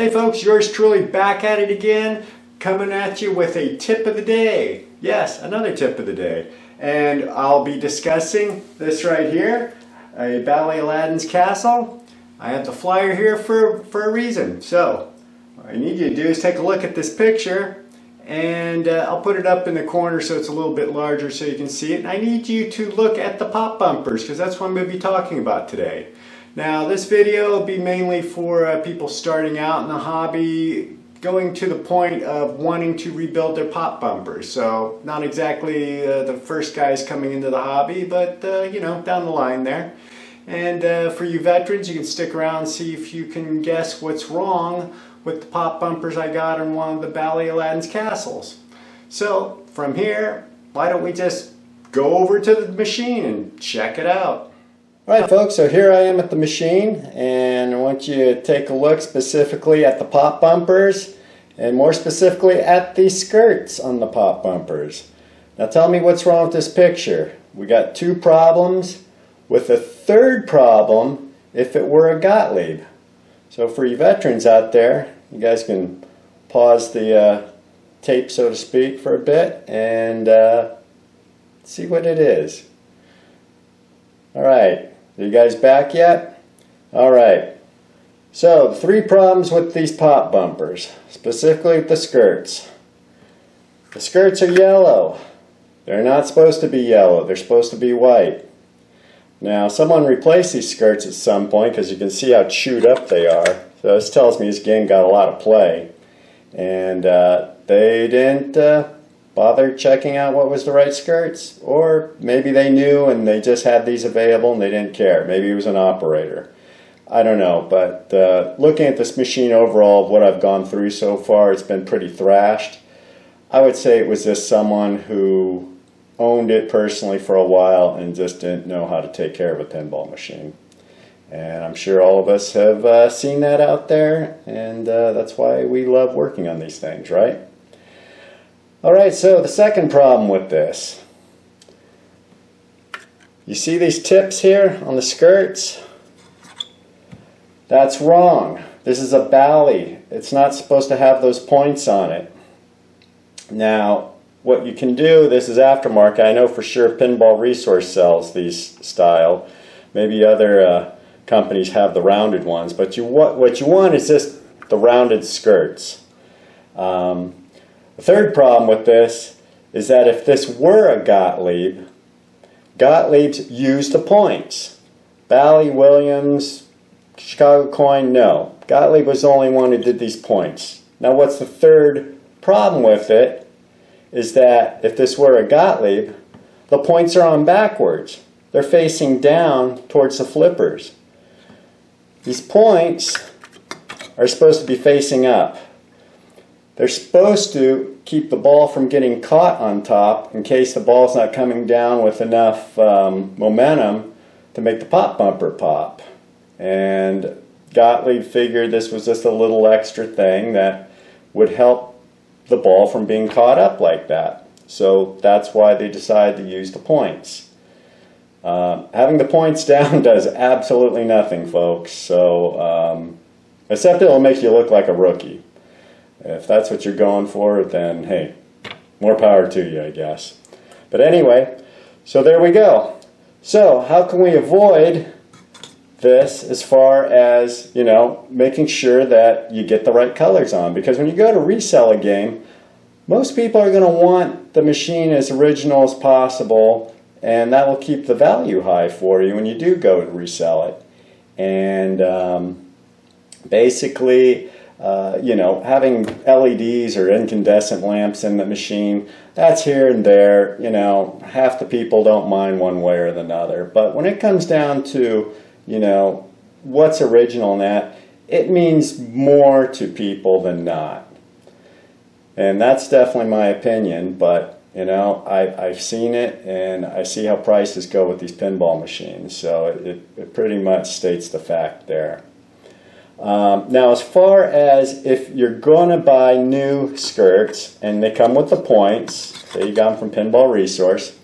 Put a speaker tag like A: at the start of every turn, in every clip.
A: Hey folks, yours truly back at it again, coming at you with a tip of the day. Yes, another tip of the day. And I'll be discussing this right here, a Bally Aladdin's castle. I have the flyer here for a reason. So, what I need you to do is take a look at this picture, and I'll put it up in the corner so it's a little bit larger so you can see it. And I need you to look at the pop bumpers, because that's what I'm going to be talking about today. Now, this video will be mainly for people starting out in the hobby, going to the point of wanting to rebuild their pop bumpers. So, not exactly the first guys coming into the hobby, but you know, down the line there. And for you veterans, you can stick around and see if you can guess what's wrong with the pop bumpers I got in one of the Bally Aladdin's castles. So, from here, why don't we just go over to the machine and check it out. Alright folks, so here I am at the machine, and I want you to take a look specifically at the pop bumpers, and more specifically at the skirts on the pop bumpers. Now tell me what's wrong with this picture. We got two problems, with a third problem if it were a Gottlieb. So for you veterans out there, you guys can pause the tape, so to speak, for a bit and see what it is. Alright. Are you guys back yet? Alright. So, 3 problems with these pop bumpers, specifically with the skirts. The skirts are yellow. They're not supposed to be yellow. They're supposed to be white. Now, someone replaced these skirts at some point because you can see how chewed up they are. So this tells me this game got a lot of play. And they didn't bother checking out what was the right skirts, or maybe they knew and they just had these available and they didn't care. Maybe it was an operator. I don't know, but looking at this machine overall, what I've gone through so far, it's been pretty thrashed. I would say it was just someone who owned it personally for a while and just didn't know how to take care of a pinball machine. And I'm sure all of us have seen that out there, and that's why we love working on these things, right? Alright, so the second problem with this. You see these tips here on the skirts? That's wrong. This is a Bally. It's not supposed to have those points on it. Now, what you can do, this is aftermarket. I know for sure Pinball Resource sells these style. Maybe other companies have the rounded ones, but what you want is just the rounded skirts. The third problem with this is that if this were a Gottlieb, Gottliebs use the points. Bally, Williams, Chicago Coin, no. Gottlieb was the only one who did these points. Now what's the third problem with it is that if this were a Gottlieb, the points are on backwards. They're facing down towards the flippers. These points are supposed to be facing up. They're supposed to keep the ball from getting caught on top in case the ball's not coming down with enough momentum to make the pop bumper pop. And Gottlieb figured this was just a little extra thing that would help the ball from being caught up like that. So that's why they decided to use the points. Having the points down does absolutely nothing, folks. So, except it'll make you look like a rookie. If that's what you're going for, then hey, more power to you, I guess. But anyway, so there we go. So how can we avoid this as far as, you know, making sure that you get the right colors on? Because when you go to resell a game, most people are going to want the machine as original as possible, and that will keep the value high for you when you do go to resell it. And basically, you know, having LEDs or incandescent lamps in the machine, that's here and there. You know, half the people don't mind one way or the other. But when it comes down to, you know, what's original in that, it means more to people than not. And that's definitely my opinion, but, you know, I've seen it, and I see how prices go with these pinball machines. So it pretty much states the fact there. Now, as far as if you're going to buy new skirts and they come with the points, say you got them from Pinball Resource,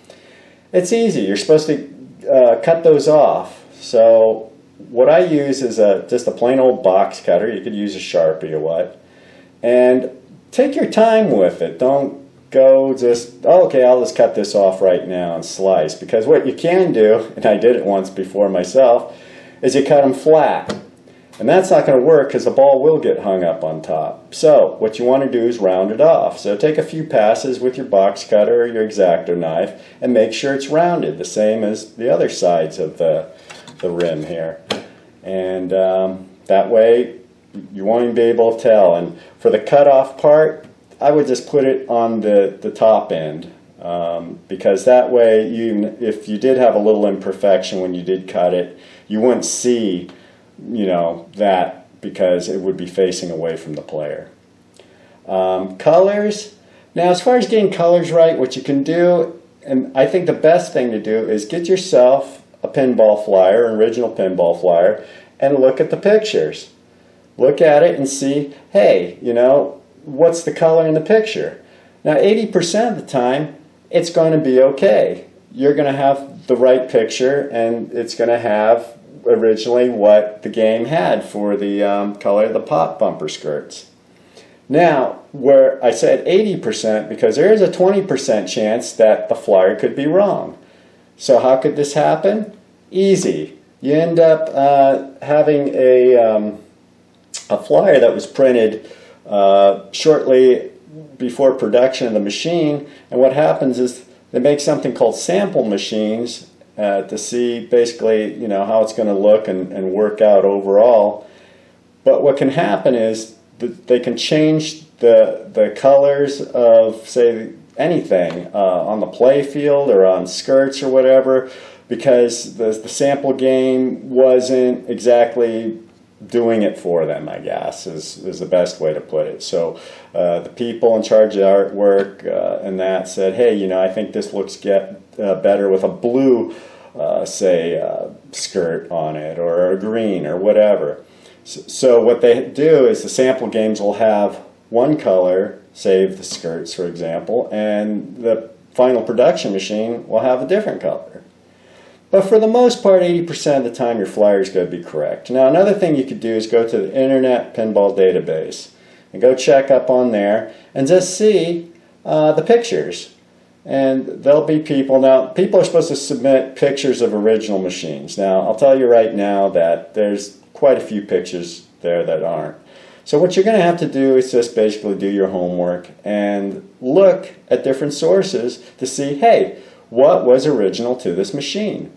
A: it's easy. You're supposed to cut those off. So what I use is just a plain old box cutter. You could use a Sharpie or what. And take your time with it. Don't go just, oh, okay, I'll just cut this off right now and slice. Because what you can do, and I did it once before myself, is you cut them flat. And that's not going to work because the ball will get hung up on top. So what you want to do is round it off. So take a few passes with your box cutter or your X-Acto knife and make sure it's rounded, the same as the other sides of the rim here. And that way you won't even be able to tell. And for the cutoff part, I would just put it on the top end. Because that way, if you did have a little imperfection when you did cut it, you wouldn't see, you know, that, because it would be facing away from the player. Colors. Now, as far as getting colors right, what you can do, and I think the best thing to do, is get yourself a pinball flyer, an original pinball flyer, and look at the pictures. Look at it and see, hey, you know, what's the color in the picture? Now, 80% of the time, it's going to be okay. You're going to have the right picture, and it's going to have originally what the game had for the color of the pop bumper skirts. Now, where I said 80%, because there is a 20% chance that the flyer could be wrong. So how could this happen? Easy. You end up having a flyer that was printed shortly before production of the machine, and what happens is they make something called sample machines to see basically, you know, how it's going to look and work out overall. But what can happen is that they can change the colors of, say, anything on the play field or on skirts or whatever, because the sample game wasn't exactly doing it for them, I guess, is the best way to put it. So the people in charge of the artwork and that said, hey, you know, I think this looks better with a blue, say, skirt on it, or a green, or whatever. So what they do is the sample games will have one color, say the skirts, for example, and the final production machine will have a different color. But for the most part, 80% of the time, your flyer is going to be correct. Now, another thing you could do is go to the Internet Pinball Database and go check up on there and just see the pictures. And there'll be people. Now, people are supposed to submit pictures of original machines. Now, I'll tell you right now that there's quite a few pictures there that aren't. So what you're going to have to do is just basically do your homework and look at different sources to see, hey, what was original to this machine?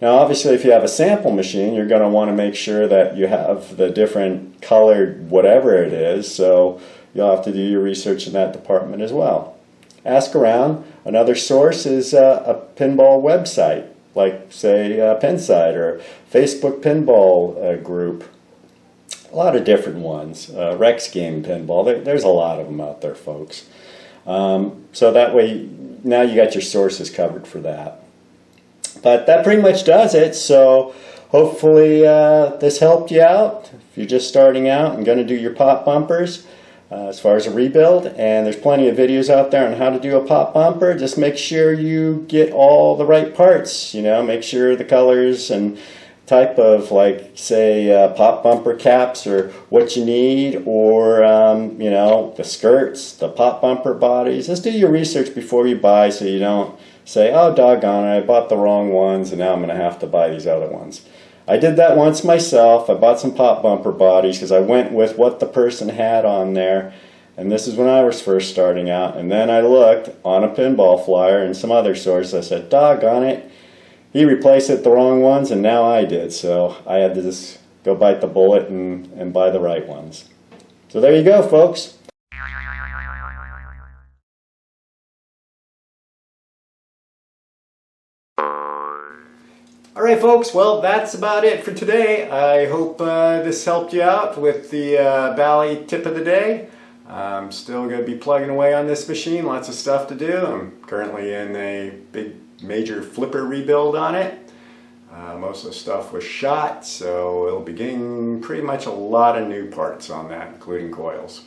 A: Now, obviously, if you have a sample machine, you're going to want to make sure that you have the different colored whatever it is, so you'll have to do your research in that department as well. Ask around. Another source is a pinball website, like, say, Pinside or Facebook Pinball Group. A lot of different ones. Rex Game Pinball. There's a lot of them out there, folks. So that way, now you got your sources covered for that. But that pretty much does it. So hopefully this helped you out if you're just starting out and going to do your pop bumpers as far as a rebuild. And there's plenty of videos out there on how to do a pop bumper. Just make sure you get all the right parts. You know, make sure the colors and type of, like, say, pop bumper caps or what you need, or you know, the skirts, the pop bumper bodies. Just do your research before you buy, so you don't say, oh, doggone it, I bought the wrong ones and now I'm going to have to buy these other ones. I did that once myself. I bought some pop bumper bodies because I went with what the person had on there, and this is when I was first starting out. And then I looked on a pinball flyer and some other sources. I said, doggone it, he replaced it the wrong ones, and now I did. So I had to just go bite the bullet and buy the right ones. So there you go, folks. Alright, folks, well, that's about it for today. I hope this helped you out with the Bally tip of the day. I'm still going to be plugging away on this machine. Lots of stuff to do. I'm currently in a big major flipper rebuild on it. Most of the stuff was shot, so it'll be getting pretty much a lot of new parts on that, including coils.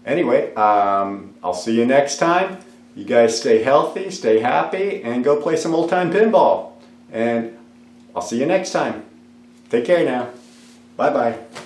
A: Anyway, I'll see you next time. You guys stay healthy, stay happy, and go play some old-time pinball. And I'll see you next time. Take care now. Bye-bye.